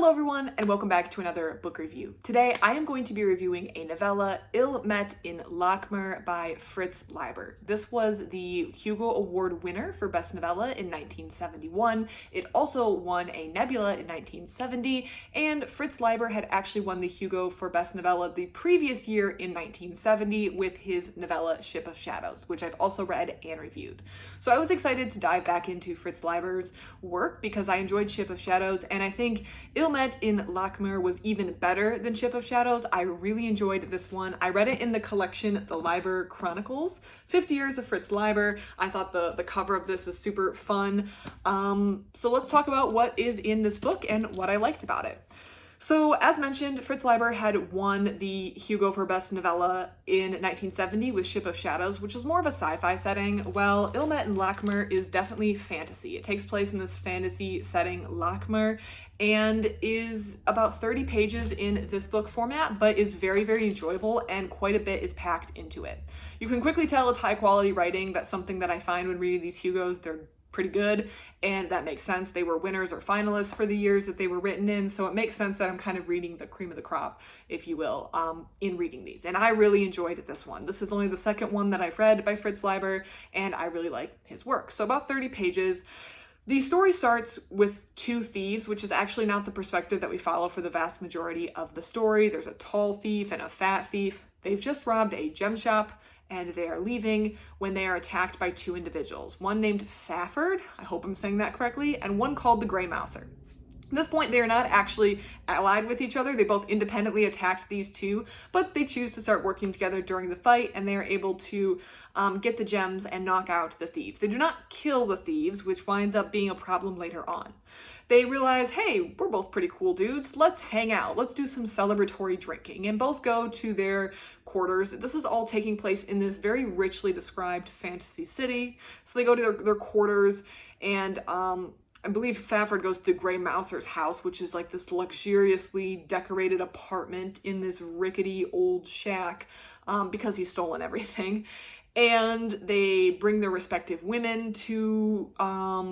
Hello everyone, and welcome back to another book review. Today I am going to be reviewing a novella, Il Met in Lankhmar by Fritz Leiber. This was the Hugo Award winner for Best Novella in 1971. It also won a Nebula in 1970, and Fritz Leiber had actually won the Hugo for Best Novella the previous year in 1970 with his novella Ship of Shadows, which I've also read and reviewed. So I was excited to dive back into Fritz Leiber's work because I enjoyed Ship of Shadows, and I think Il Met in Lankhmar was even better than Ship of Shadows. I really enjoyed this one. I read it in the collection The Leiber Chronicles, 50 Years of Fritz Leiber. I thought the cover of this is super fun. So let's talk about what is in this book and what I liked about it. So, as mentioned, Fritz Leiber had won the Hugo for Best Novella in 1970 with Ship of Shadows, which is more of a sci-fi setting. Well, Il Met in Lankhmar is definitely fantasy. It takes place in this fantasy setting, Lankhmar, and is about 30 pages in this book format, but is very, very enjoyable, and quite a bit is packed into it. You can quickly tell it's high-quality writing. That's something that I find when reading these Hugos. They're pretty good, and that makes sense. They were winners or finalists for the years that they were written in, so it makes sense that I'm kind of reading the cream of the crop, if you will, in reading these. And I really enjoyed this one. This is only the second one that I've read by Fritz Leiber, and I really like his work. So about 30 pages. The story starts with two thieves, which is actually not the perspective that we follow for the vast majority of the story. There's a tall thief and a fat thief. They've just robbed a gem shop, and they are leaving when they are attacked by two individuals. One named Fafford, I hope I'm saying that correctly, and one called the Grey Mouser. At this point, they are not actually allied with each other. They both independently attacked these two, but they choose to start working together during the fight, and they are able to get the gems and knock out the thieves. They do not kill the thieves, which winds up being a problem later on. They realize, hey, we're both pretty cool dudes. Let's hang out. Let's do some celebratory drinking, and both go to their quarters. This is all taking place in this very richly described fantasy city. So they go to their quarters, and I believe Fafford goes to Grey Mouser's house, which is like this luxuriously decorated apartment in this rickety old shack because he's stolen everything. And they bring their respective women to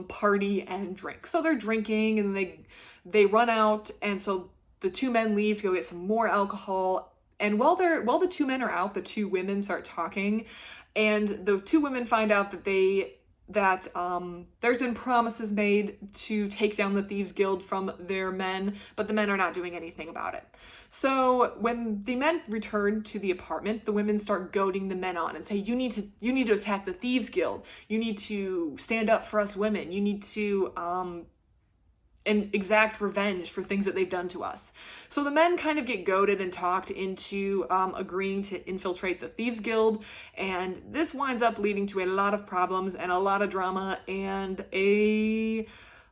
party and drink. So they're drinking, and they run out, and so the two men leave to go get some more alcohol. And while the two men are out, the two women start talking, and the two women find out that there's been promises made to take down the Thieves Guild from their men, but the men are not doing anything about it. So when the men return to the apartment, the women start goading the men on and say, you need to attack the Thieves Guild. You need to stand up for us women. You need to and exact revenge for things that they've done to us. So the men kind of get goaded and talked into agreeing to infiltrate the Thieves Guild, and this winds up leading to a lot of problems and a lot of drama and a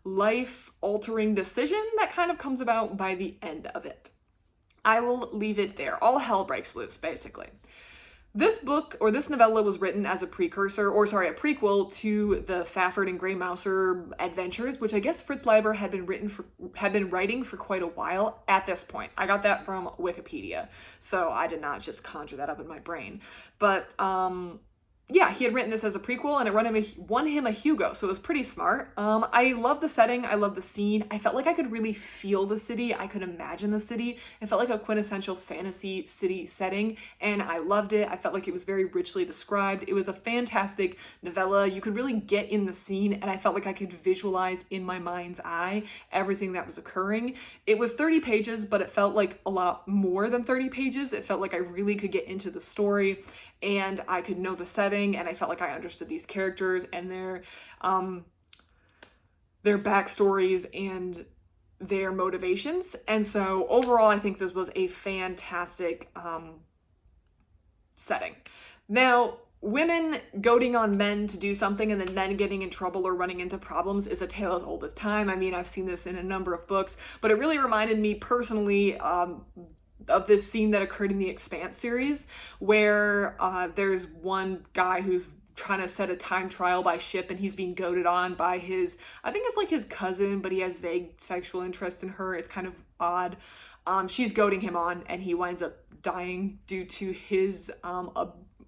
life-altering decision that kind of comes about by the end of it. I will leave it there. All hell breaks loose, basically. This book, or this novella, was written as a prequel to the Fafford and Grey Mouser adventures, which I guess Fritz Leiber had been writing for quite a while at this point. I got that from Wikipedia, so I did not just conjure that up in my brain. But yeah, he had written this as a prequel, and it won him a Hugo, so it was pretty smart. I love the setting. I love the scene. I felt like I could really feel the city. I could imagine the city. It felt like a quintessential fantasy city setting, and I loved it. I felt like it was very richly described. It was a fantastic novella. You could really get in the scene, and I felt like I could visualize in my mind's eye everything that was occurring. It was 30 pages, but it felt like a lot more than 30 pages. It felt like I really could get into the story, and I could know the setting, and I felt like I understood these characters and their backstories and their motivations. And so overall, I think this was a fantastic setting. Now, women goading on men to do something and then men getting in trouble or running into problems is a tale as old as time. I mean, I've seen this in a number of books, but it really reminded me personally of this scene that occurred in the Expanse series, where there's one guy who's trying to set a time trial by ship, and he's being goaded on by I think it's like his cousin, but he has vague sexual interest in her. It's kind of odd. She's goading him on, and he winds up dying due to his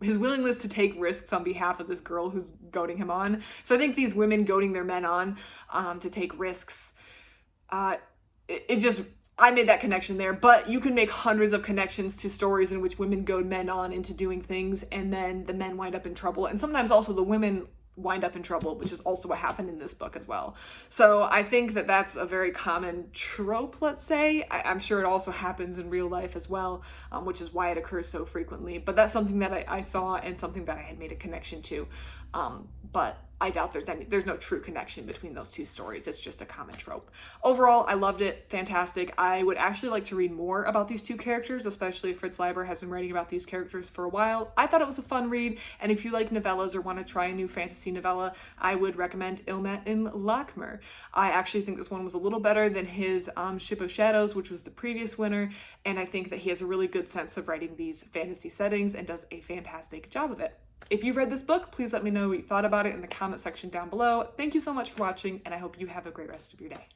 willingness to take risks on behalf of this girl who's goading him on. So I think these women goading their men on to take risks, it just I made that connection there, but you can make hundreds of connections to stories in which women goad men on into doing things, and then the men wind up in trouble, and sometimes also the women wind up in trouble, which is also what happened in this book as well. So I think that that's a very common trope, let's say. I'm sure it also happens in real life as well, which is why it occurs so frequently. But that's something that I saw and something that I had made a connection to. But I doubt there's no true connection between those two stories. It's just a common trope. Overall, I loved it. Fantastic. I would actually like to read more about these two characters, especially Fritz Leiber has been writing about these characters for a while. I thought it was a fun read, and if you like novellas or want to try a new fantasy novella, I would recommend Ilmet in Lankhmar. I actually think this one was a little better than his Ship of Shadows, which was the previous winner, and I think that he has a really good sense of writing these fantasy settings and does a fantastic job of it. If you've read this book, please let me know what you thought about it in the comment section down below. Thank you so much for watching, and I hope you have a great rest of your day.